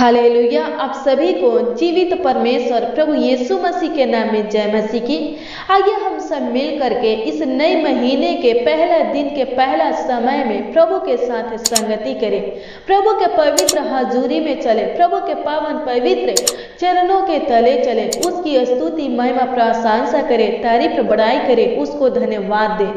Hallelujah. आप सभी को जीवित परमेश्वर प्रभु यीशु मसीह के नाम में जय मसीह की। आइए हम सब मिल करके इस नए महीने के पहला दिन के पहला समय में प्रभु के साथ संगति करें, प्रभु के पवित्र हजूरी में चले, प्रभु के पावन पवित्र चरणों के तले चले, उसकी स्तुति महिमा प्रशंसा करें, तारीफ बढ़ाई करें, उसको धन्यवाद दें।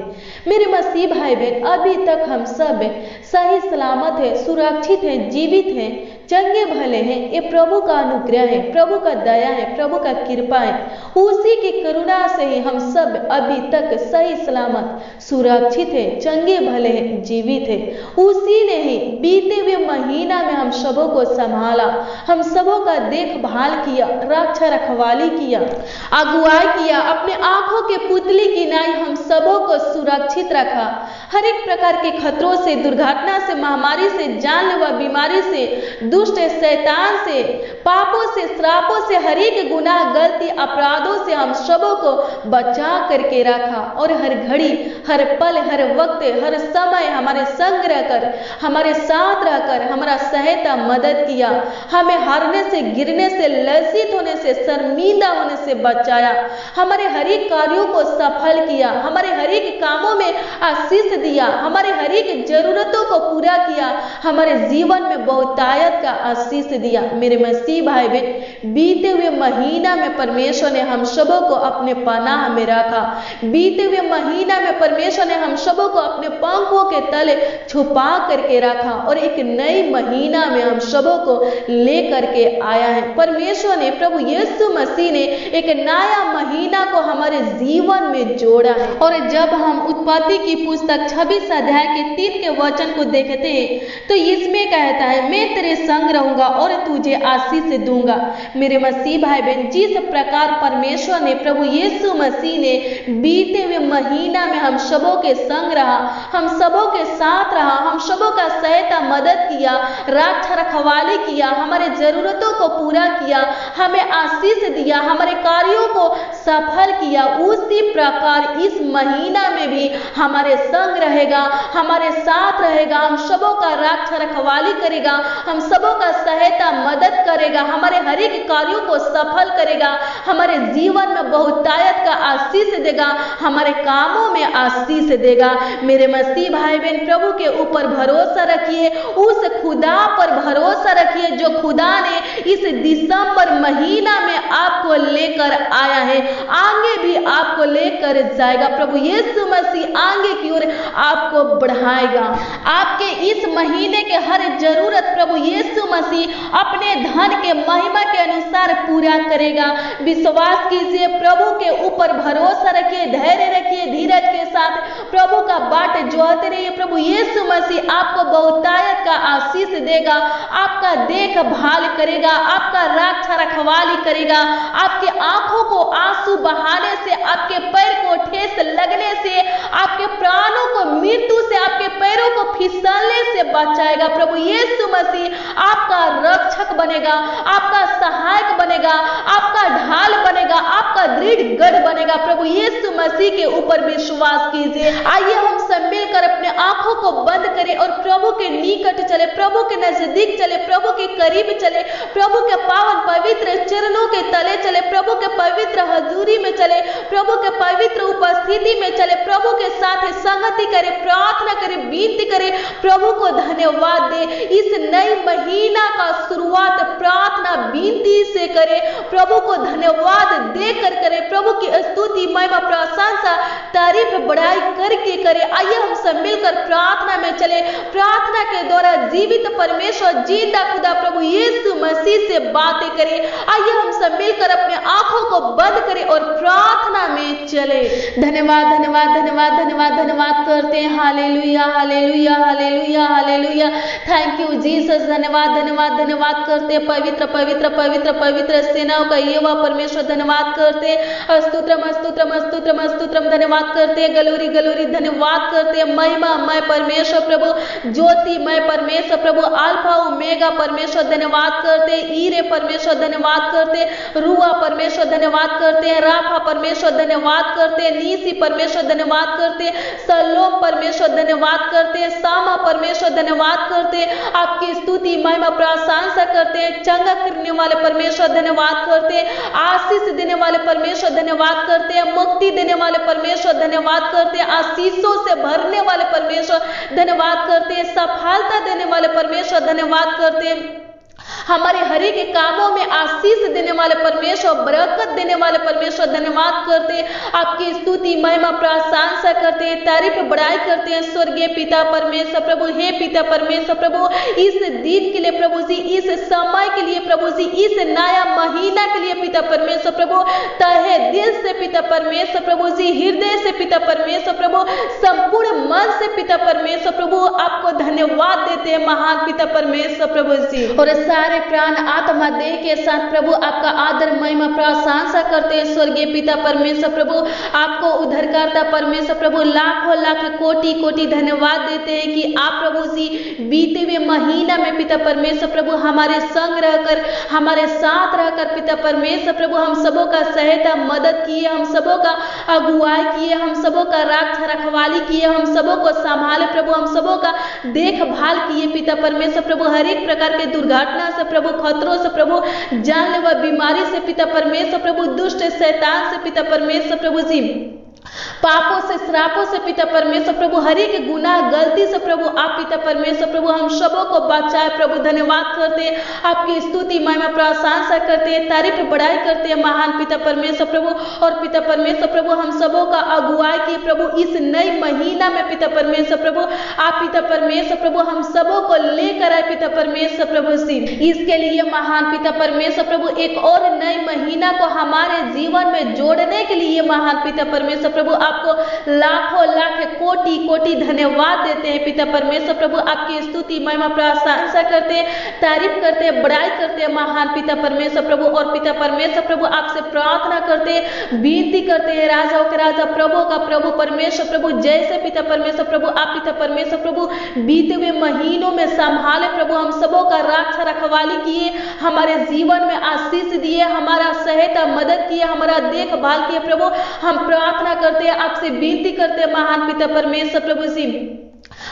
मेरे मसीह भाई बहन, अभी तक हम सब सही सलामत है, सुरक्षित है, जीवित हैं, चंगे भले हैं। ये प्रभु का अनुग्रह है, प्रभु का दया है, प्रभु का कृपा है। उसी की करुणा से ही हम सब अभी तक सही सलामत सुरक्षित है, चंगे भले हैं, जीवित है। उसी ने ही बीते हुए महीना में हम सबों को संभाला, हम सबों का देखभाल किया, रक्षा रखवाली किया, अगुवाई किया, अपने आंखों के पुतली की नाई हम सबों को सुरक्षित रखा। हर एक प्रकार के खतरों से, दुर्घटना से, महामारी से, जानलेवा बीमारी से, दुष्ट शैतान से, पापों से, श्रापों से, हर एक गुनाह, गलती, अपराधों से हम सबों को बचा करके रखा। और हर घड़ी, हर पल, हर वक्त, हर समय हमारे संग रहकर, हमारे साथ रहकर हमारा सहायता मदद किया। हमें हारने से, गिरने से, लज्जित होने से, शर्मिंदा होने से बचाया। हमारे हर एक कार्यों को सफल किया, हमारे हर एक कामों में आशीष दिया, हमारे हर एक जरूरतों को पूरा किया, हमारे जीवन में बहुतायत का आशीष दिया। मेरे मसीह भाई बहन, बीते हुए महीना में परमेश्वर ने हम सबों को अपने पनाह में रखा। बीते हुए महीना में परमेश्वर ने हम सबों को अपने पंखों के तले छुपा करके रखा और एक नई महीना में हम सबों को ले करके आया है। परमेश्वर ने, प्रभु यीशु मसीह ने एक नया महीना को हमारे जीवन में जोड़ा है। और जब हम उत्पत्ति की पुस्तक 26 अध्याय के 3 के वचन को देखते हैं तो इसमें कहता है, मैं तेरे संग रहूंगा और तुझे आशीष दूंगा। मेरे मसीह भाई बहन, जिस प्रकार परमेश्वर ने, प्रभु यीशु मसीह ने बीते हुए महीना में हम सबों के संग रहा, हम सबों के साथ रहा, हम सबों का सहायता मदद किया, रक्षा रखवाली किया, हमारे जरूरतों को पूरा किया, हमें आशीष दिया, हमारे कार्यों को सफल किया, उसी प्रकार इस महीना में भी हमारे संग रहेगा, हमारे साथ रहेगा, हम सबों का रक्षा रखवाली करेगा, हम सबों का सहायता मदद करेगा, हमारे हर एक कार्यों को सफल करेगा, हमारे जीवन में बहुतायत का आशीष देगा, हमारे कामों में आशीष देगा। मेरे मसीह भाई बहन, प्रभु के ऊपर भरोसा रखिए, उस खुदा पर भरोसा रखिए जो खुदा ने इस दिसंबर महीना में आपको लेकर आया है, आगे भी आपको लेकर जाएगा। प्रभु यीशु मसीह आगे की ओर आपको बढ़ाएगा। आपके इस महीने के हर जरूरत प्रभु यीशु मसीह अपने धन के महिमा के अनुसार पूरा करेगा। विश्वास कीजिए, प्रभु के ऊपर भरोसा रखिए, धैर्य रखिए, धीरज के साथ प्रभु का बाट जोहते रहिए। प्रभु यीशु मसीह आपको बहुतायत का आशीष देगा, आपका देखभाल करेगा, आपका रक्षा रखवाली करेगा, आपके आंखों को आंसू बहाने से, आपके पैर को ठेस लगने से, आपके प्राणों को मृत्यु से, आपके पैरों को फिसलने से बचाएगा। प्रभु यीशु मसीह आपका रक्षक बनेगा, आपका सहायक बनेगा, आपका ढाल बनेगा, आपका दृढ़ गढ़ बनेगा। प्रभु यीशु मसीह के ऊपर विश्वास कीजिए। आइए हम सब मिलकर अपने आंखों को बंद करें और प्रभु के निकट चले, प्रभु के नजदीक चले, प्रभु के करीब चले, प्रभु के पावन पवित्र चरणों के तले चले, प्रभु के पवित्र हजूरी में चले, प्रभु के पवित्र उपस्थिति में चले, प्रभु के साथ संगति करें, प्रार्थना करें, विनती करें, प्रभु को धन्यवाद दे। इस नई महीना का शुरुआत प्रार्थना विनती से करें, प्रभु को धन्यवाद देकर करें, प्रभु की स्तुति महिमा प्रशंसा तारीफ बढ़ाई करके करें। आइए हम सब मिलकर प्रार्थना में चले। प्रार्थना के द्वारा जीवित परमेश्वर, जिंदा खुदा प्रभु यीशु मसीह से बातें करें। आइए हम सब मिलकर अपने आंखों को बंद करें और प्रार्थना में चले। धन्यवाद धन्यवाद धन्यवाद धन्यवाद धन्यवाद करते हैं। Hallelujah hallelujah hallelujah hallelujah. Thank you Jesus. धन्यवाद धन्यवाद धन्यवाद करते हैं। पवित्र पवित्र पवित्र पवित्र सेनाओं का यहोवा परमेश्वर धन्यवाद करते, स्तोत्रम स्तोत्रम स्तोत्रम स्तोत्रम धन्यवाद करते, गलोरी गलोरी धन्यवाद करते, महिमा मैं परमेश्वर प्रभु, ज्योति मैं परमेश्वर प्रभु, अल्फा ओमेगा परमेश्वर धन्यवाद करते, ईरे परमेश्वर धन्यवाद करते, रुआ परमेश्वर धन्यवाद करते, राफा परमेश्वर धन्यवाद करते, नीसी परमेश्वर धन्यवाद करते, सलोम परमेश्वर धन्यवाद करते, सामा परमेश्वर धन्यवाद करते, आपकी स्तुति महिमा प्रशंसा करते, चंगा करने वाले परमेश्वर धन्यवाद करते, आशीष देने वाले परमेश्वर धन्यवाद करते, मुक्ति देने वाले परमेश्वर धन्यवाद करते, आशीषों से भरने वाले परमेश्वर धन्यवाद करते, सफलता देने वाले परमेश्वर धन्यवाद करते, हमारे हरि के कामों में आशीष देने वाले परमेश्वर, बरकत देने वाले परमेश्वर धन्यवाद करते, आपकी स्तुति महिमा प्रशंसा करते, तारीफ बड़ाई करते हैं स्वर्गीय पिता परमेश्वर प्रभु। हे पिता परमेश्वर प्रभु, इस दिन के लिए प्रभु जी, इस समय के लिए प्रभु जी, इस नया महीना के लिए पिता परमेश्वर प्रभु, तहे दिल से पिता परमेश्वर प्रभु जी, हृदय से पिता परमेश्वर प्रभु, संपूर्ण मन से पिता परमेश्वर प्रभु आपको धन्यवाद देते हैं महान पिता परमेश्वर प्रभु जी। और सारे प्राण आत्मा देह के साथ प्रभु आपका आदर महिमा प्रशंसा करते हैं स्वर्गीय पिता परमेश्वर प्रभु। आपको उद्धारकर्ता परमेश्वर प्रभु लाखों लाख कोटि कोटि धन्यवाद देते हैं कि आप प्रभु जी बीते हुए महीना में पिता परमेश्वर प्रभु हमारे संग रहकर, हमारे साथ रहकर पिता परमेश्वर प्रभु हम सबों का सहायता मदद किए, हम सबों का अगुवाई किए, हम सबों का रखवाली किए, हम सबों को संभाले प्रभु, हम सबों का देखभाल किए पिता परमेश्वर प्रभु। हर एक प्रकार के दुर्घटना से प्रभु, खतरों से प्रभु, जानलेवा बीमारी से पिता परमेश्वर प्रभु, दुष्ट शैतान से पिता परमेश्वर प्रभु जी, पापों से श्रापों से पिता परमेश्वर प्रभु, हर एक गुनाह गलती से प्रभु आप पिता परमेश्वर प्रभु हम सबों को बचाए प्रभु। धन्यवाद करते, आपकी स्तुति महिमा प्रशंसा करते, तारीफ बड़ाई करते महान पिता परमेश्वर प्रभु। और पिता परमेश्वर प्रभु हम सबों का अगुवाई किए प्रभु इस नई महीना में पिता परमेश्वर प्रभु, आप पिता परमेश्वर प्रभु हम सबों को लेकर आए पिता परमेश्वर प्रभु जी। इसके लिए महान पिता परमेश्वर प्रभु एक और नई महीना को हमारे जीवन में जोड़ने के लिए महान पिता परमेश्वर प्रभु आपको लाखों लाख कोटि कोटि धन्यवाद देते हैं पिता परमेश्वर प्रभु। आपकी स्तुति महिमा प्रशंसा करते, तारीफ करते, बड़ाई करते महान पिता परमेश्वर प्रभु। और पिता परमेश्वर प्रभु आपसे प्रार्थना करते, विनती करते हैं, राजाओं के राजा प्रभु का प्रभु परमेश्वर प्रभु, जैसे पिता परमेश्वर प्रभु आप पिता परमेश्वर प्रभु बीते हुए महीनों में संभाले प्रभु, हम सबों का रक्षा रखवाली किए, हमारे जीवन में आशीष दिए, हमारा सहायता मदद किए, हमारा देखभाल किए प्रभु। हम प्रार्थना करते हैं, आपसे विनती करते हैं महान पिता परमेश्वर प्रभु जी।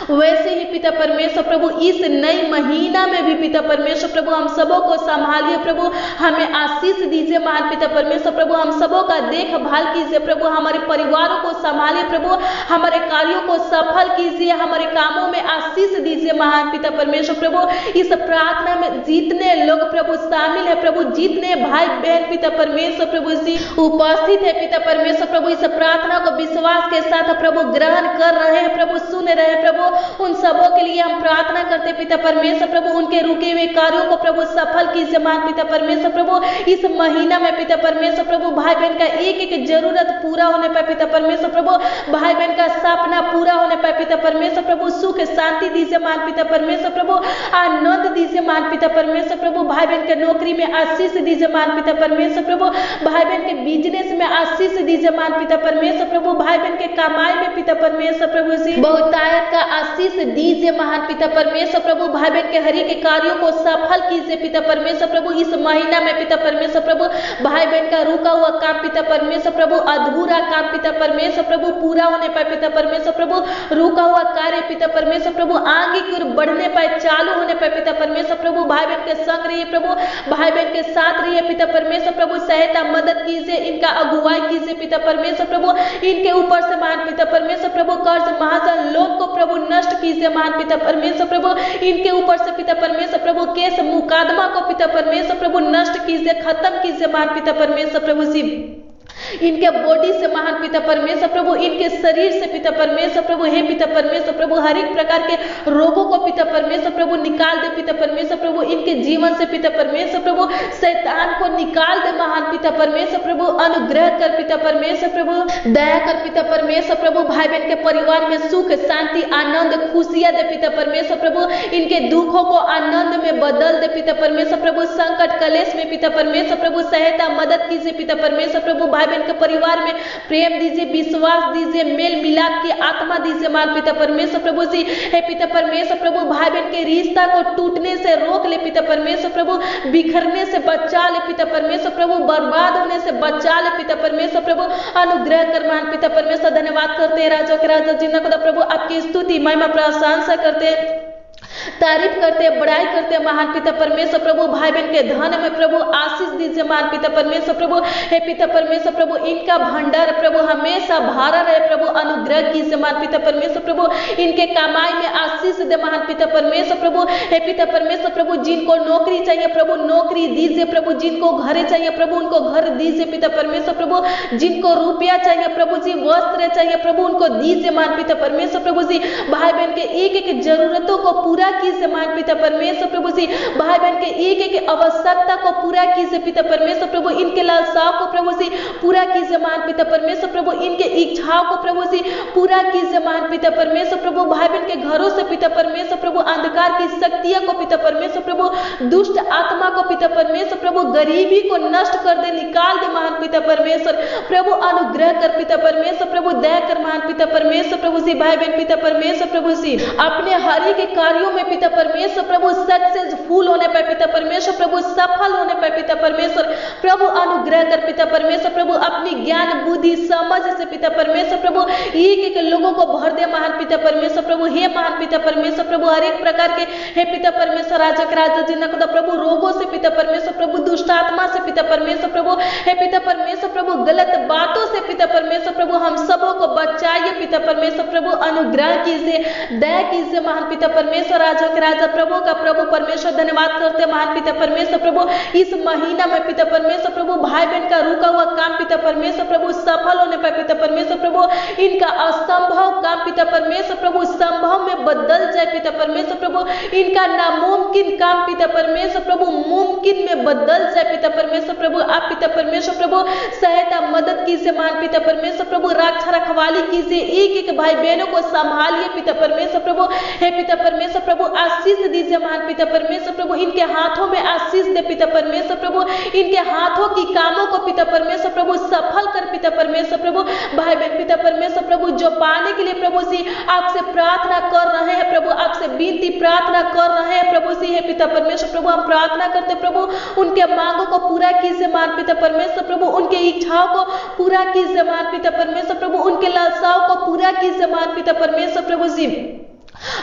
वैसे ही पिता परमेश्वर प्रभु इस नई महीना में भी पिता परमेश्वर प्रभु हम सबों को संभालिए प्रभु, हमें आशीष दीजिए महान पिता परमेश्वर प्रभु, हम सबों का देखभाल कीजिए प्रभु, हमारे परिवारों को संभालिए प्रभु, हमारे कार्यों को सफल कीजिए, हमारे कामों में आशीष दीजिए महान पिता परमेश्वर प्रभु। इस प्रार्थना में जितने लोग प्रभु शामिल है प्रभु, जितने भाई बहन पिता परमेश्वर प्रभु जी उपस्थित है पिता परमेश्वर प्रभु, इस प्रार्थना को विश्वास के साथ प्रभु ग्रहण कर रहे हैं प्रभु, सुन रहे हैं प्रभु, उन सबों के लिए हम प्रार्थना करते पिता परमेश्वर प्रभु, उनके रुके हुए कार्यों को प्रभु सफल कीजिए महान पिता परमेश्वर प्रभु। इस महीना में पिता परमेश्वर प्रभु भाई बहन का एक एक जरूरत पूरा होने पर पिता परमेश्वर प्रभु, भाई बहन का सपना पूरा होने पर पिता परमेश्वर प्रभु, सुख शांति दीजिए महान पिता परमेश्वर प्रभु, आनंद दीजिए महान पिता परमेश्वर प्रभु, भाई बहन के नौकरी में आशीष दीजिए महान पिता परमेश्वर प्रभु, भाई बहन के बिजनेस में आशीष दीजिए महान पिता परमेश्वर प्रभु, भाई बहन के कमाई में पिता परमेश्वर प्रभु जी बहुतायत का आशीष दीजिए महान पिता परमेश्वर प्रभु, भाई बहन के हरि के कार्यों को सफल कीजिए पिता परमेश्वर प्रभु। इस महीना में पिता परमेश्वर प्रभु भाई बहन का रुका हुआ काम पिता परमेश्वर प्रभु, अधूरा काम पिता परमेश्वर प्रभु पूरा होने पर पिता परमेश्वर प्रभु, रुका हुआ कार्य पिता परमेश्वर प्रभु आगे की ओर बढ़ने पर, चालू होने पर पिता परमेश्वर प्रभु भाई बहन के संग रहिए प्रभु, भाई बहन के साथ रहिए पिता परमेश्वर प्रभु, सहायता मदद कीजिए, इनका अगुवाई कीजिए पिता परमेश्वर प्रभु, इनके ऊपर से महान पिता परमेश्वर प्रभु कर्ज महाजन लोग को प्रभु नष्ट कीजिए महान पिता परमेश्वर प्रभु, इनके ऊपर से पिता परमेश्वर प्रभु केस मुकदमा को पिता परमेश्वर प्रभु नष्ट कीजिए, खत्म कीजिए महान पिता परमेश्वर प्रभु जी। इनके बॉडी से महान पिता परमेश्वर प्रभु, इनके शरीर से पिता परमेश्वर प्रभु, हे पिता परमेश्वर प्रभु, हर एक प्रकार के रोगों को पिता परमेश्वर प्रभु निकाल दे पिता परमेश्वर प्रभु, इनके जीवन से पिता परमेश्वर प्रभु शैतान को निकाल दे महान पिता परमेश्वर प्रभु, अनुग्रह कर पिता परमेश्वर प्रभु, दया कर पिता परमेश्वर प्रभु, भाई बहन के परिवार में सुख शांति आनंद खुशियां दे पिता परमेश्वर प्रभु, इनके दुखों को आनंद में बदल दे पिता परमेश्वर प्रभु, संकट कलेश में पिता परमेश्वर प्रभु सहायता मदद कीजिए पिता परमेश्वर प्रभु, भाई बहन के परिवार में प्रेम दीजिए, विश्वास दीजिए, मेल मिलाप की आत्मा दीजिए मान पिता परमेश्वर प्रभु जी, हे पिता परमेश्वर प्रभु, भाई बहन के रिश्ता को टूटने से रोक ले पिता परमेश्वर प्रभु, बिखरने से बचा ले पिता परमेश्वर प्रभु, बर्बाद होने से बचा ले पिता परमेश्वर प्रभु, अनुग्रह कर मान पिता परमेश्वर। धन्यवाद करते हैं राजा के राजा जिन्ना खुदा प्रभु, आपकी स्तुति महिमा प्रशंसा करते हैं, तारीफ करते हैं, बड़ाई करते हैं महान पिता परमेश्वर प्रभु, भाई बहन के धन में प्रभु आशीष दीजिए महान पिता परमेश्वर प्रभु, हे पिता परमेश्वर प्रभु, इनका भंडार प्रभु हमेशा भरा रहे प्रभु, अनुग्रह कीजिए महान पिता परमेश्वर प्रभु, इनके कमाई में आशीष दे महान पिता परमेश्वर प्रभु, हे पिता परमेश्वर प्रभु, जिनको नौकरी चाहिए प्रभु नौकरी दीजिए प्रभु, जिनको घर चाहिए प्रभु उनको घर दीजिए पिता परमेश्वर प्रभु, जिनको रुपया चाहिए प्रभु जी, वस्त्र चाहिए प्रभु उनको दीजिए महान पिता परमेश्वर प्रभु जी, भाई बहन के एक एक जरूरतों को पूरा कीजिए महान पिता परमेश्वर प्रभु जी, भाई बहन के एक एक आवश्यकता को पूरा कीजिए पिता परमेश्वर प्रभु, इनके लालसाओं को प्रभु जी पूरा कीजिए महान पिता परमेश्वर प्रभु, इनके इच्छाओं को प्रभु जी पूरा कीजिए महान पिता परमेश्वर प्रभु, भाई बहन के घरों से पिता परमेश्वर प्रभु अंधकार की शक्तियों को पिता परमेश्वर प्रभु, दुष्ट आत्मा को पिता परमेश्वर प्रभु, गरीबी को नष्ट कर दे, निकाल दे महान पिता परमेश्वर प्रभु, अनुग्रह कर पिता परमेश्वर प्रभु, दया कर महान पिता परमेश्वर प्रभु जी, भाई बहन पिता परमेश्वर प्रभु जी अपने हर एक कार्यों में पिता परमेश्वर प्रभु सक्सेसफुल होने पर पिता परमेश्वर प्रभु, सफल होने पर पिता परमेश्वर प्रभु, अनुग्रह कर पिता परमेश्वर प्रभु, अपनी ज्ञान बुद्धि समझ से पिता परमेश्वर प्रभु एक एक लोगों को भर दे महान पिता परमेश्वर प्रभु, हे महान पिता परमेश्वर प्रभु, हर एक प्रकार के हे पिता परमेश्वर राजा के राजा जिन्ना खुदा प्रभु, रोगों से पिता परमेश्वर प्रभु, दुष्ट आत्मा से पिता परमेश्वर प्रभु, हे पिता परमेश्वर प्रभु, गलत बातों से पिता परमेश्वर प्रभु हम सबों को बचाइए पिता परमेश्वर प्रभु, अनुग्रह कीजिए, दया कीजिए महान पिता परमेश्वर राजा के राजा प्रभु का प्रभु परमेश्वर। धन्यवाद करते महान पिता परमेश्वर प्रभु, इस महीना में पिता परमेश्वर प्रभु भाई बहन का रुका हुआ काम पिता परमेश्वर प्रभु सफल होने पर पिता परमेश्वर प्रभु, इनका असंभव काम पिता परमेश्वर प्रभु संभव में बदल जाए पिता परमेश्वर प्रभु, इनका नामुमकिन काम पिता परमेश्वर प्रभु मुमकिन में बदल जाए पिता परमेश्वर प्रभु, आप पिता परमेश्वर प्रभु सहायता मदद कीजिए महान पिता परमेश्वर प्रभु, रक्षा रखवाली कीजिए, एक एक भाई बहनों को संभालिए पिता परमेश्वर प्रभु, हे पिता परमेश्वर प्रभु आशीष दीजिए महान पिता परमेश्वर प्रभु, इनके हाथों में आशीष दे पिता परमेश्वर प्रभु, इनके हाथों की कामों को पिता परमेश्वर प्रभु सफल कर पिता परमेश्वर प्रभु, भाई बहन पिता परमेश्वर प्रभु जो पाने के लिए प्रभु जी आपसे प्रार्थना कर रहे हैं प्रभु, आपसे विनती प्रार्थना कर रहे हैं प्रभु जी, हे पिता परमेश्वर प्रभु हम प्रार्थना करते प्रभु, उनके मांगों को पूरा कीजिए महान पिता परमेश्वर प्रभु, उनके इच्छाओं को पूरा कीजिए महान पिता परमेश्वर प्रभु, उनके लालसाओं को पूरा कीजिए महान पिता परमेश्वर प्रभु जी,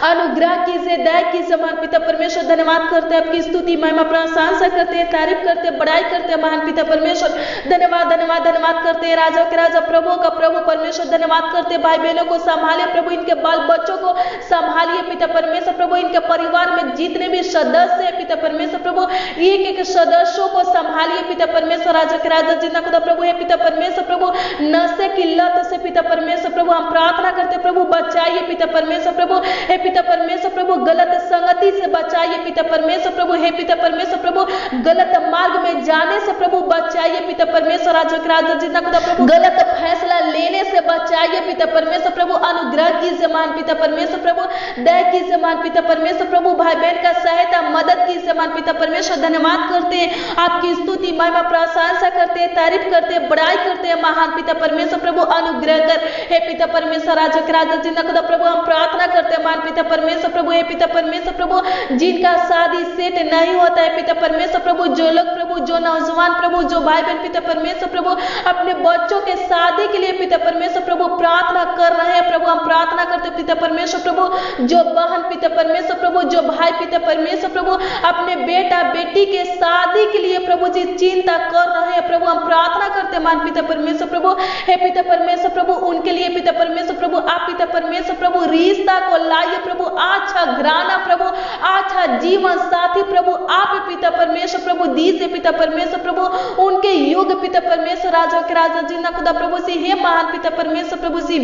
अनुग्रह कीजिए, दया कीजिए महान पिता परमेश्वर। धन्यवाद करते हैं, आपकी स्तुति महिमा प्रशंसा करते हैं, तारीफ करते हैं, बड़ाई करते हैं महान पिता परमेश्वर। धन्यवाद धन्यवाद धन्यवाद करते हैं राजा के राजा प्रभु का प्रभु परमेश्वर। धन्यवाद करते हैं, भाई बहनों को संभालिए प्रभु, इनके बाल बच्चों को संभालिए पिता परमेश्वर प्रभु, इनके परिवार में जितने भी सदस्य है पिता परमेश्वर प्रभु, एक एक सदस्यों को संभालिए पिता परमेश्वर राजा के राजा जिन्ना खुदा प्रभु है पिता परमेश्वर प्रभु, नशे की लत से पिता परमेश्वर प्रभु हम प्रार्थना करते प्रभु, बचाइए पिता परमेश्वर प्रभु, हे पिता परमेश्वर प्रभु, गलत संगति से बचाइए पिता परमेश्वर प्रभु, हे पिता परमेश्वर प्रभु, गलत मार्ग में जाने से प्रभु बचाइए पिता परमेश्वर राजा जितना खुदा प्रभु, गलत फैसला लेने से बचाइए पिता परमेश्वर प्रभु, अनुग्रह कीजिए मान पिता परमेश्वर प्रभु, दया कीजिए मान पिता परमेश्वर प्रभु, भाई बहन का सहायता मदद कीजिए मान पिता परमेश्वर। धन्यवाद करते हैं, आपकी स्तुति महिमा प्रशंसा करते हैं, तारीफ करते हैं, बड़ाई करते हैं महान पिता परमेश्वर प्रभु, अनुग्रह कर हे पिता परमेश्वर राजा जितना खुदा प्रभु हम प्रार्थना करते हैं मान पिता परमेश्वर प्रभु, हे पिता परमेश्वर प्रभु, जिनका शादी सेट नहीं होता है पिता परमेश्वर प्रभु, जो लोग प्रभु, जो नौजवान प्रभु, जो भाई बहन पिता परमेश्वर प्रभु अपने बच्चों के शादी के लिए पिता परमेश्वर प्रभु प्रार्थना कर रहे हैं प्रभु, हम प्रार्थना करते पिता परमेश्वर प्रभु, जो बहन पिता परमेश्वर प्रभु, जो भाई पिता परमेश्वर प्रभु अपने बेटा बेटी के शादी के लिए प्रभु जी चिंता कर रहे हैं प्रभु, हम प्रार्थना करते हैं मान पिता परमेश्वर प्रभु, हे पिता परमेश्वर प्रभु, उनके लिए पिता परमेश्वर प्रभु आप पिता परमेश्वर प्रभु रिश्ता को लाइए प्रभु, अच्छा घराना प्रभु, अच्छा जीवन साथी प्रभु आप पिता परमेश्वर प्रभु दीजिए पिता परमेश्वर प्रभु, उनके योग पिता परमेश्वर राजा के राजा जिन्ना खुदा प्रभु सी, हे महान पिता परमेश्वर प्रभु सी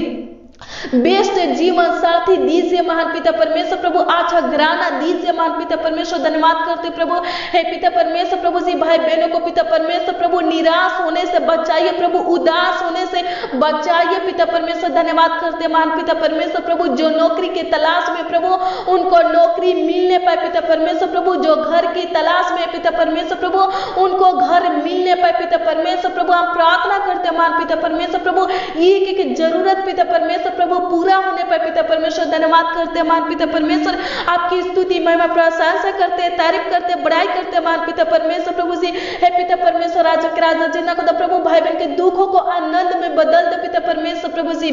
बेस्ट जीवन साथी दीजिए महान पिता परमेश्वर प्रभु, अच्छा घराना दीजिए महान पिता परमेश्वर, धन्यवाद करते प्रभु, हे पिता परमेश्वर प्रभु जी भाई बहनों को पिता परमेश्वर प्रभु निराश होने से बचाइए प्रभु, उदास होने से बचाइए पिता परमेश्वर, धन्यवाद करते महान पिता परमेश्वर प्रभु, जो नौकरी के तलाश में प्रभु उनको नौकरी मिलने पाए पिता परमेश्वर प्रभु, जो घर की तलाश में पिता परमेश्वर प्रभु उनको घर मिलने पाए पिता परमेश्वर प्रभु, हम प्रार्थना करते महान पिता परमेश्वर प्रभु एक एक जरूरत पिता परमेश्वर प्रभु पूरा होने पर पिता परमेश्वर, धन्यवाद करते हैं महान पिता परमेश्वर, आपकी स्तुति महिमा प्रशंसा करते हैं, तारीफ करते हैं, बड़ाई करते हैं महान पिता परमेश्वर प्रभु जी, हे पिता परमेश्वर राजा के राजा जिन्ना खुदा प्रभु भाई बहन के दुखों को आनंद में बदल दे पिता परमेश्वर प्रभु जी,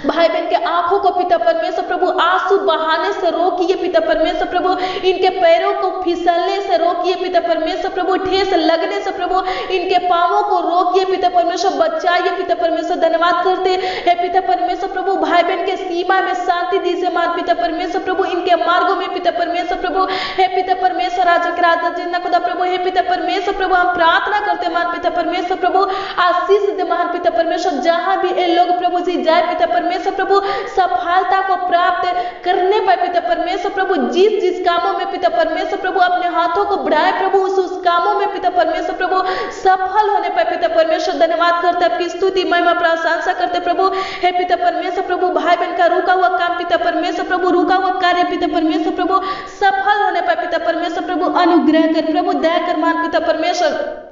भाई बहन के आंखों को पिता परमेश्वर प्रभु आंसू बहाने से रोकिए पिता परमेश्वर प्रभु, इनके पैरों को फिसलने से रोकिए पिता परमेश्वर प्रभु, ठेस लगने से प्रभु इनके पांवों को रोकिए पिता परमेश्वर, बचाइए पिता परमेश्वर, धन्यवाद करते हैं पिता परमेश्वर प्रभु, भाई बहन के सीमा में शांति दीजिए मान पिता परमेश्वर प्रभु, इनके मार्गों में पिता परमेश्वर प्रभु, हे पिता परमेश्वर राजा के राजा जिन्ना खुदा प्रभु, हे पिता परमेश्वर प्रभु हम प्रार्थना करते मान पिता परमेश्वर प्रभु, आशीष दे महान पिता परमेश्वर, जहां भी ये लोग प्रभु जी जाए पिता परमेश्वर प्रभु सफलता को प्राप्त करने पाए पिता परमेश्वर प्रभु, जिस जिस कामों में पिता परमेश्वर प्रभु अपने हाथों को बढ़ाए प्रभु उस कामों में पिता परमेश्वर प्रभु सफल होने पाए पिता परमेश्वर, धन्यवाद करते आपकी स्तुति महिमा प्रशंसा करते प्रभु, हे पिता परमेश्वर प्रभु भाई बहन का रुका हुआ काम पिता परमेश्वर प्रभु, रुका हुआ कार्य पिता परमेश्वर प्रभु सफल होने पाए पिता परमेश्वर प्रभु, अनुग्रह कर प्रभु, दया कर मान पिता परमेश्वर,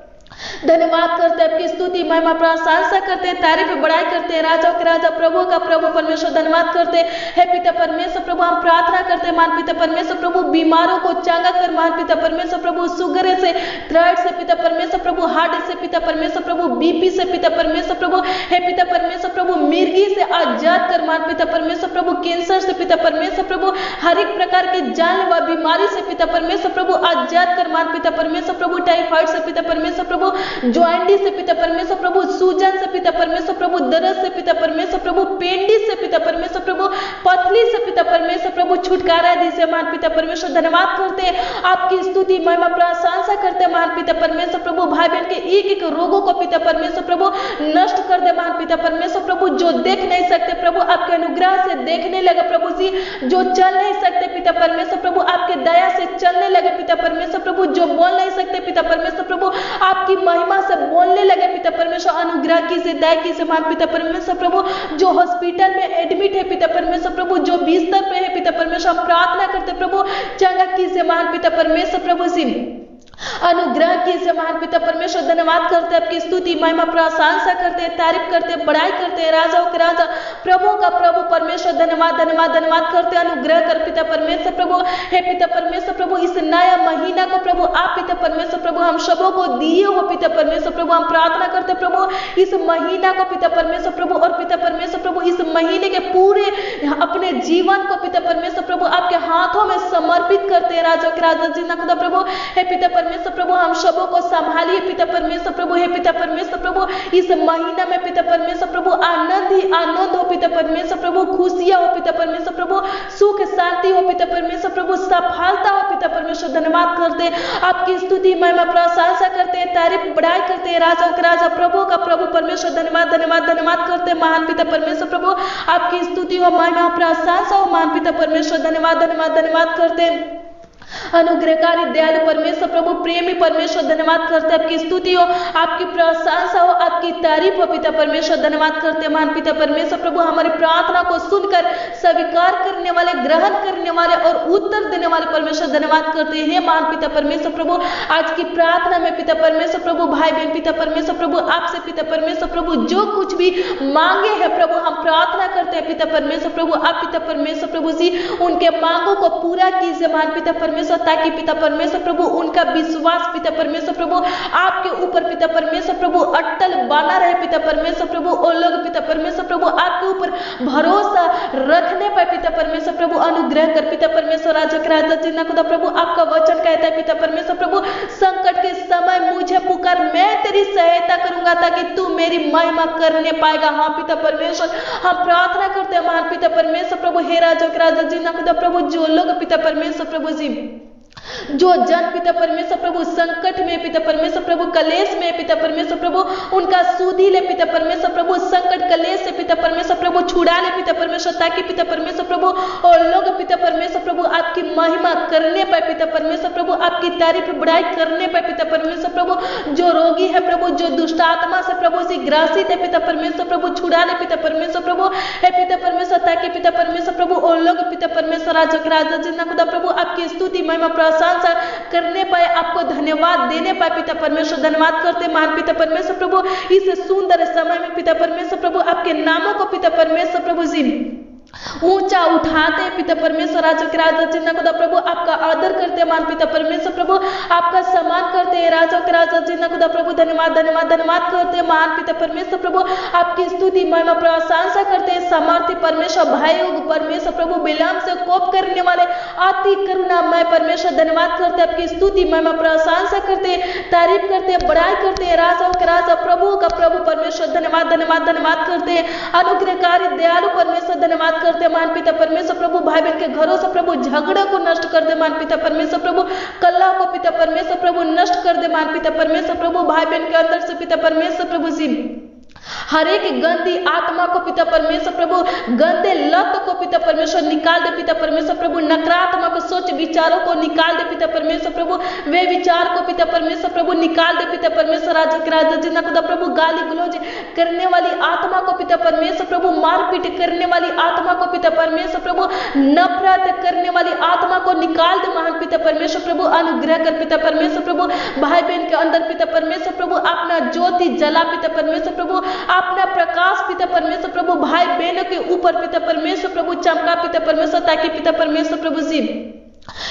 धन्यवाद करते हैं आपकी स्तुति महिमा प्रशंसा करते हैं, तारीफ बड़ाई करते हैं, राजा के राजा प्रभु का प्रभु परमेश्वर, धन्यवाद करते हैं हे पिता परमेश्वर प्रभु, हम प्रार्थना करते हैं मान पिता परमेश्वर प्रभु बीमारों को चंगा कर मान पिता परमेश्वर प्रभु, शुगर से, थायराइड से पिता परमेश्वर प्रभु, हार्ट से पिता परमेश्वर प्रभु, बीपी से पिता परमेश्वर प्रभु, हे पिता परमेश्वर प्रभु मिर्गी से आजाद कर मान पिता परमेश्वर प्रभु, कैंसर से पिता परमेश्वर प्रभु, हर एक प्रकार की जानलेवा बीमारी से पिता परमेश्वर प्रभु आजाद कर मान पिता परमेश्वर प्रभु, टाइफाइड से पिता परमेश्वर प्रभु, ज्वाइंटिस से पिता परमेश्वर प्रभु, सूजन से पिता परमेश्वर प्रभु, दर्द से पिता परमेश्वर प्रभु, पेंडिस से पिता परमेश्वर प्रभु, पथली से पिता परमेश्वर प्रभु छुटकारा दीजिए मान पिता परमेश्वर, धन्यवाद करते हैं आपकी स्तुति महिमा प्रशंसा करते हैं मान पिता परमेश्वर प्रभु, भाई बहन के एक एक रोगों को पिता परमेश्वर प्रभु नष्ट कर दे मान पिता परमेश्वर प्रभु, जो देख नहीं सकते प्रभु आपके अनुग्रह से देखने लगे प्रभु जी, जो चल नहीं सकते पिता परमेश्वर प्रभु आपके दया से चलने लगे पिता परमेश्वर प्रभु, जो बोल नहीं सकते पिता परमेश्वर प्रभु आपकी महिमा से बोलने लगे पिता परमेश्वर, अनुग्रह कीजिए, दया कीजिए मान पिता परमेश्वर प्रभु, जो हॉस्पिटल में एडमिट है पिता परमेश्वर प्रभु, जो बिस्तर पे है पिता परमेश्वर, हम प्रार्थना करते प्रभु चंगा कीजिए मान पिता परमेश्वर प्रभु जी, अनुग्रह कीजिए महान पिता परमेश्वर, धन्यवाद करते हैं आपकी स्तुति महिमा प्रशंसा करते हैं, तारीफ करते हैं, बड़ाई करते हैं, राजाओं के राजा प्रभु का प्रभु परमेश्वर, धन्यवाद धन्यवाद धन्यवाद करते हैं, अनुग्रह कर पिता परमेश्वर प्रभु, हे पिता परमेश्वर प्रभु इस नया महीना को प्रभु आप पिता परमेश्वर प्रभु हम सबों को दिए हो पिता परमेश्वर प्रभु, हम प्रार्थना करते प्रभु इस महीना को पिता परमेश्वर प्रभु, और पिता परमेश्वर प्रभु इस महीने के पूरे अपने जीवन को पिता परमेश्वर प्रभु आपके हाथों में समर्पित करते हैं, राजा के राजा जिन्ना खुदा प्रभु, हे पिता परमेश्वर प्रभु हम सबों को संभालिए पिता परमेश्वर प्रभु, हे पिता परमेश्वर प्रभु इस महीना में पिता परमेश्वर प्रभु आनंद ही आनंद हो पिता परमेश्वर प्रभु, खुशियां हो पिता परमेश्वर प्रभु, सुख शांति हो पिता परमेश्वर प्रभु, सफलता हो पिता परमेश्वर, धन्यवाद करते आपकी स्तुति महिमा प्रशंसा करते हैं, तारीफ बड़ाई करते हैं, राजा के राजा प्रभु का प्रभु परमेश्वर, धन्यवाद धन्यवाद धन्यवाद करते हैं महान पिता परमेश्वर प्रभु, आपकी स्तुति हो महिमा प्रशंसा हो महान पिता परमेश्वर, धन्यवाद धन्यवाद धन्यवाद करते हैं अनुग्रहकारी दयालु परमेश्वर प्रभु, प्रेमी परमेश्वर, धन्यवाद करते हैं आपकी स्तुति हो, आपकी प्रशंसा हो, आपकी तारीफ हो पिता परमेश्वर, धन्यवाद करते हैं महान पिता परमेश्वर प्रभु, हमारी प्रार्थना को सुनकर स्वीकार करने वाले, ग्रहण करने वाले और उत्तर देने वाले परमेश्वर, धन्यवाद करते हैं महान पिता परमेश्वर प्रभु, आज की प्रार्थना में पिता परमेश्वर प्रभु भाई बहन पिता परमेश्वर प्रभु आपसे पिता परमेश्वर प्रभु जो कुछ भी मांगे हैं प्रभु, हम प्रार्थना करते हैं पिता परमेश्वर प्रभु, आप पिता परमेश्वर प्रभु जी उनके मांगों को पूरा कीजिए महान पिता परमेश्वर, ताकि पिता परमेश्वर प्रभु उनका विश्वास पिता परमेश्वर प्रभु आपके ऊपर पिता परमेश्वर प्रभु अटल बना रहे पिता परमेश्वर प्रभु, और लोग पिता परमेश्वर प्रभु आपके ऊपर भरोसा रखने पर पिता परमेश्वर प्रभु अनुग्रह कर पिता परमेश्वर, राजा के राजा जिन्ना खुदा प्रभु आपका वचन कहता है पिता परमेश्वर प्रभु संकट के ताकि तू मेरी महिमा करने पाएगा। हाँ पिता परमेश्वर, हम प्रार्थना करते हैं महान पिता परमेश्वर प्रभु, हे राजा के राजा जी ना खुदा प्रभु, जो लोग पिता परमेश्वर प्रभु जी, जो जन पिता परमेश्वर प्रभु संकट में पिता परमेश्वर प्रभु, कलेश में पिता परमेश्वर प्रभु, उनका सुधी ले पिता परमेश्वर प्रभु, संकट कलेश से पिता परमेश्वर प्रभु छुड़ा ले पिता परमेश्वर, ताकि पिता परमेश्वर प्रभु और लोग पिता परमेश्वर प्रभु आपकी महिमा करने पाए पिता परमेश्वर प्रभु, आपकी तारीफ बढ़ाई करने पाए पिता परमेश्वर प्रभु। जो रोगी है प्रभु, जो दुष्ट आत्मा से प्रभु से ग्रासित है पिता परमेश्वर प्रभु, छुड़ा ले पिता परमेश्वर प्रभु, हे पिता परमेश्वर, ताकि पिता परमेश्वर प्रभु और लोग पिता परमेश्वर राजा के राजा जिन्ना खुदा प्रभु आपकी स्तुति महिमा प्रशंसा करने पाए, आपको धन्यवाद देने पाए पिता परमेश्वर। धन्यवाद करते महान पिता परमेश्वर प्रभु, इस सुंदर समय में पिता परमेश्वर प्रभु आपके नामों को पिता परमेश्वर प्रभु जी ऊंचा उठाते हैं पिता परमेश्वर राजा के राजा जिन्ना खुदा प्रभु, आपका आदर करते हैं मान पिता परमेश्वर प्रभु, आपका सम्मान करते हैं राजा के राजा जिन्ना खुदा प्रभु। धन्यवाद धन्यवाद धन्यवाद करते हैं महान पिता परमेश्वर प्रभु, आपकी स्तुति महिमा प्रशंसा करते हैं सामर्थ्य परमेश्वर, भाई परमेश्वर प्रभु, विलंब से कोप करने वाले अति करुणामय परमेश्वर। धन्यवाद करते हैं, आपकी स्तुति महिमा प्रशंसा करते हैं, तारीफ करते हैं, बड़ाई करते हैं राजा के राजा, प्रभु का प्रभु परमेश्वर। धन्यवाद धन्यवाद धन्यवाद करते हैं अनुग्रहकारी दयालु परमेश्वर। धन्यवाद करते मान पिता परमेश्वर प्रभु, भाई बहन के घरों से प्रभु झगड़ों को नष्ट कर दे मान पिता परमेश्वर प्रभु, कलह को पिता परमेश्वर प्रभु नष्ट कर दे मान पिता परमेश्वर प्रभु, भाई बहन के अंदर से पिता परमेश्वर प्रभु जी हर एक गंदी आत्मा को पिता परमेश्वर प्रभु, गंदे लत को पिता परमेश्वर निकाल दे पिता परमेश्वर प्रभु, नकारात्मक सोच विचारों को निकाल दे पिता परमेश्वर प्रभु, वे विचार को पिता परमेश्वर प्रभु निकाल दे पिता परमेश्वर राजा के राजा जिन्ना खुदा प्रभु, गाली गलौज करने वाली आत्मा को पिता परमेश्वर प्रभु, मारपीट करने वाली आत्मा को पिता परमेश्वर प्रभु, नफरत करने वाली आत्मा को निकाल दे महान पिता परमेश्वर प्रभु। अनुग्रह कर पिता परमेश्वर प्रभु, भाई बहन के अंदर पिता परमेश्वर प्रभु अपना ज्योति जला पिता परमेश्वर प्रभु, अपना प्रकाश पिता परमेश्वर प्रभु भाई बहनों के ऊपर पिता परमेश्वर प्रभु चमका पिता परमेश्वर, ताकि पिता परमेश्वर प्रभु जी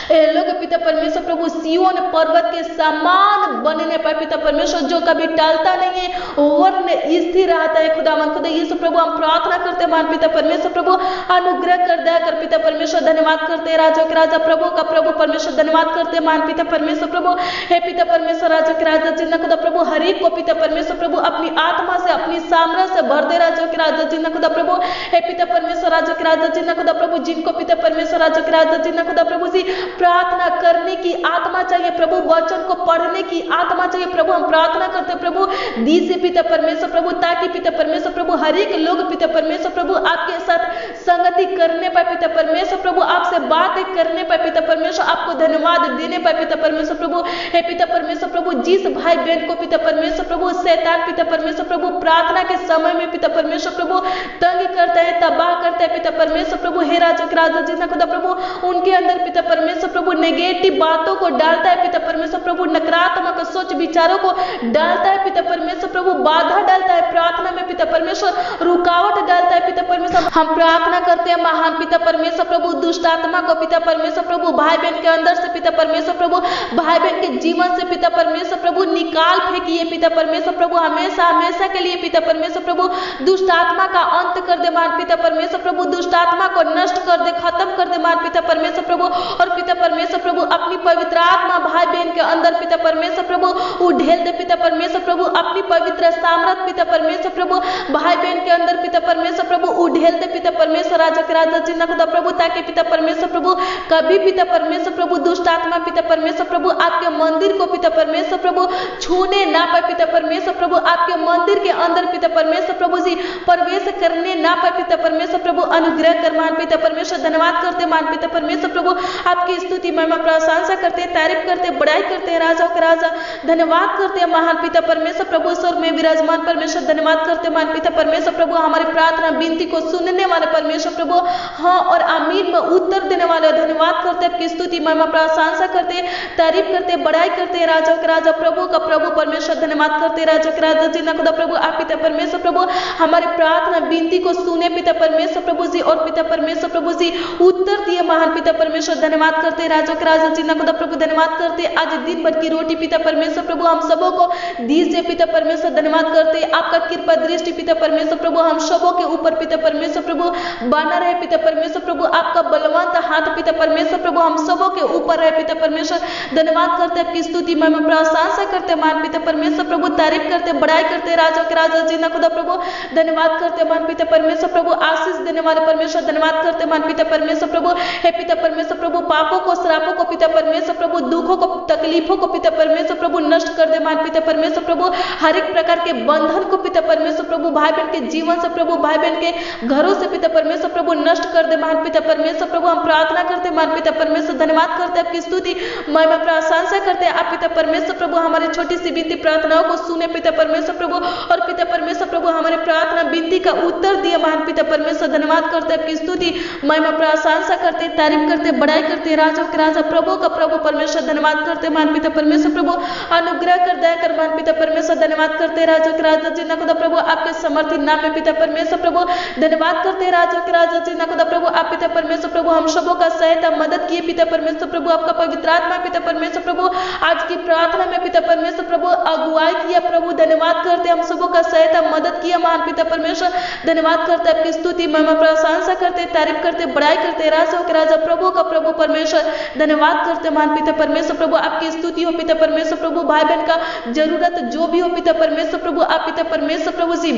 लोग पिता परमेश्वर प्रभु सियोन पर्वत के समान बनने पाए पिता परमेश्वर, जो कभी टलता नहीं है, वर्ण स्थिर रहता है। खुदावन खुदा यीशु प्रभु, हम प्रार्थना करते मान पिता परमेश्वर प्रभु, अनुग्रह कर दया कर पिता परमेश्वर। धन्यवाद करते राजा के राजा, प्रभु का प्रभु परमेश्वर। धन्यवाद करते मान पिता परमेश्वर प्रभु, हे पिता परमेश्वर राजा के राजा जिन्ना खुदा प्रभु, हर एक को पिता परमेश्वर प्रभु अपनी आत्मा से अपनी सामर्थ्य से भर दे राजा के राजा जिन्ना खुदा प्रभु, हे पिता परमेश्वर राजा के राजा जिन्ना खुदा प्रभु, जिनको पिता परमेश्वर राजा के राजा जिन्ना खुदा प्रभु जी प्रार्थना करने की आत्मा चाहिए प्रभु, वचन को पढ़ने की आत्मा चाहिए प्रभु, हम प्रार्थना करते प्रभु दी से पिता परमेश्वर प्रभु, ताकि पिता परमेश्वर प्रभु हर एक लोग पिता परमेश्वर प्रभु आपके साथ संगति करने पाए पिता परमेश्वर प्रभु, आपसे बातें करने पाए पिता परमेश्वर, आपको धन्यवाद देने पाए पिता परमेश्वर प्रभु। हे पिता परमेश्वर प्रभु, जिस भाई बहन को पिता परमेश्वर प्रभु शैतान पिता परमेश्वर प्रभु प्रार्थना के समय में पिता परमेश्वर प्रभु तंग करता है, तबाह करता है पिता परमेश्वर प्रभु, हे राजा के राजा जिन्ना खुदा प्रभु, उनके अंदर पिता परमेश्वर प्रभु नेगेटिव बातों को डालता है पिता परमेश्वर प्रभु, नकारात्मक सोच विचारों को डालता है पिता परमेश्वर प्रभु, बाधा डालता है प्रार्थना में पिता परमेश्वर, रुकावट डालता है पिता परमेश्वर। हम प्रार्थना करते हैं महान पिता परमेश्वर प्रभु, दुष्ट आत्मा को पिता परमेश्वर प्रभु भाई बहन के अंदर से पिता परमेश्वर प्रभु, भाई बहन के जीवन से पिता परमेश्वर प्रभु निकाल फेंकिए पिता परमेश्वर प्रभु, हमेशा हमेशा के लिए पिता परमेश्वर प्रभु दुष्ट आत्मा का अंत कर दे मान पिता परमेश्वर प्रभु, दुष्ट आत्मा को नष्ट कर दे, खत्म कर दे मान पिता परमेश्वर प्रभु, और पिता परमेश्वर प्रभु अपनी पवित्र आत्मा भाई बहन के अंदर पिता परमेश्वर प्रभु उढेल दे पिता परमेश्वर प्रभु, अपनी पवित्र सामर्थ पिता परमेश्वर प्रभु भाई बहन के अंदर पिता परमेश्वर प्रभु उढेल दे पिता परमेश्वर राजा के राजा जिन्ना खुदा प्रभु, ताकि पिता परमेश्वर प्रभु कभी पिता परमेश्वर प्रभु दुष्ट आत्मा पिता परमेश्वर प्रभु आपके मंदिर को पिता परमेश्वर प्रभु छूने ना पाए पिता परमेश्वर प्रभु, आपके मंदिर के अंदर पिता परमेश्वर प्रभु जी प्रवेश करने ना पाए पिता परमेश्वर प्रभु। अनुग्रह कर मान पिता परमेश्वर। धन्यवाद करते मान पिता परमेश्वर प्रभु, आपकी स्तुति महिमा प्रशंसा करते, तारीफ करते, बड़ाई करते राजा के राजा। धन्यवाद करते महान पिता परमेश्वर प्रभु, स्वर्ग में विराजमान परमेश्वर। धन्यवाद करते मान पिता परमेश्वर प्रभु, हमारी प्रार्थना विनती को सुनने वाले परमेश्वर प्रभु, हाँ और आमीन में उत्तर देने वाले। धन्यवाद करते, आपकी स्तुति महिमा प्रशंसा करते, तारीफ करते, बड़ाई करते राजा के राजा, प्रभु का प्रभु परमेश्वर। धन्यवाद करते राजा के राजा जिन्ना खुदा प्रभु, आप पिता परमेश्वर प्रभु हमारी प्रार्थना विनती को सुने पिता परमेश्वर प्रभु जी, और पिता परमेश्वर प्रभु जी उत्तर दिए महान पिता परमेश्वर। धन्यवाद धन्यवाद करते राजा के राजा जिन्ना खुदा प्रभु धन्यवाद करते आज दिन भर की रोटी पिता परमेश्वर प्रभु हम सबों को दीजिए पिता परमेश्वर धन्यवाद करते आपका कृपा दृष्टि पिता परमेश्वर प्रभु हम सबों के ऊपर पिता परमेश्वर प्रभु बना रहे पिता परमेश्वर प्रभु आपका बलवंत हाथ पिता परमेश्वर प्रभु हम सबों के ऊपर रहे पिता परमेश्वर धन्यवाद करते आपकी स्तुति महिमा प्रशंसा करते मान पिता परमेश्वर प्रभु तारीफ करते बड़ाई करते राजा के राजा जिन्ना खुदा प्रभु धन्यवाद करते मान पिता परमेश्वर प्रभु आशीष देने वाले परमेश्वर धन्यवाद करते मान पिता परमेश्वर प्रभु हे पिता परमेश्वर प्रभु पापों को श्रापों को पिता परमेश्वर प्रभु दुखों को तकलीफों को पिता परमेश्वर प्रभु नष्ट कर दे मान पिता परमेश्वर प्रभु हर एक प्रकार के बंधन को पिता परमेश्वर प्रभु भाई बहन के जीवन से प्रभु भाई बहन के घरों से पिता परमेश्वर प्रभु नष्ट कर दे मान पिता परमेश्वर प्रभु हम प्रार्थना करते मान पिता परमेश्वर धन्यवाद करते आपकी स्तुति महिमा प्रशंसा करते आप पिता परमेश्वर प्रभु हमारी छोटी सी विनती प्रार्थनाओं को सुने पिता परमेश्वर प्रभु और पिता परमेश्वर प्रभु हमारे प्रार्थना विनती का उत्तर दिए महान पिता परमेश्वर धन्यवाद करते आपकी स्तुति महिमा प्रशंसा करते तारीफ करते बड़ाई करते राजा के राजा प्रभु का प्रभु परमेश्वर धन्यवाद करते मान पिता परमेश्वर प्रभु अनुग्रह कर दया कर मान पिता परमेश्वर धन्यवाद करते राजा के राजा जिन्ना खुदा प्रभु आपके समर्थी नाम में पिता परमेश्वर प्रभु धन्यवाद करते राजा के राजा जिन्ना खुदा प्रभु आप पिता परमेश्वर प्रभु हम सबों का सहायता मदद किए पिता परमेश्वर प्रभु आपका पवित्र आत्मा पिता परमेश्वर प्रभु आज की प्रार्थना में पिता परमेश्वर प्रभु अगुवाई किया प्रभु धन्यवाद करते हम सबों का सहायता मदद किया महान पिता परमेश्वर धन्यवाद करते आपकी स्तुति महिमा प्रशंसा करते तारीफ करते बड़ाई करते राजा के राजा प्रभु का प्रभु परमेश्वर धन्यवाद करते महान पिता परमेश्वर प्रभु आपकी स्तुति हो पिता परमेश्वर प्रभु भाई बहन का जरूरत जो भी हो पिता परमेश्वर प्रभु आप पिता परमेश्वर प्रभु जी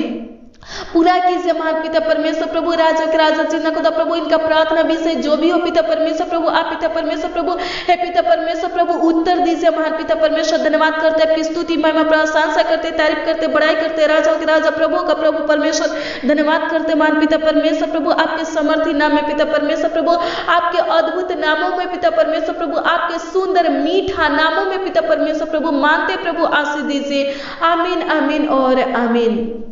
पूरा कीजिए महान पिता परमेश्वर प्रभु राजा के राजा जिन्ना खुदा प्रभु इनका प्रार्थना विषय जो भी हो पिता परमेश्वर प्रभु आप पिता परमेश्वर प्रभु हे पिता परमेश्वर प्रभु उत्तर दीजिए महान पिता परमेश्वर धन्यवाद करते आपकी स्तुति महिमा प्रशंसा करते तारीफ करते बड़ाई करते राजा के राजा प्रभु का प्रभु परमेश्वर धन्यवाद करते महान पिता परमेश्वर प्रभु आपके समर्थी नाम में पिता परमेश्वर प्रभु आपके अद्भुत नामों में पिता परमेश्वर प्रभु आपके सुंदर मीठा नामों में पिता परमेश्वर प्रभु मानते प्रभु आशीष दीजिए आमीन आमीन और आमीन।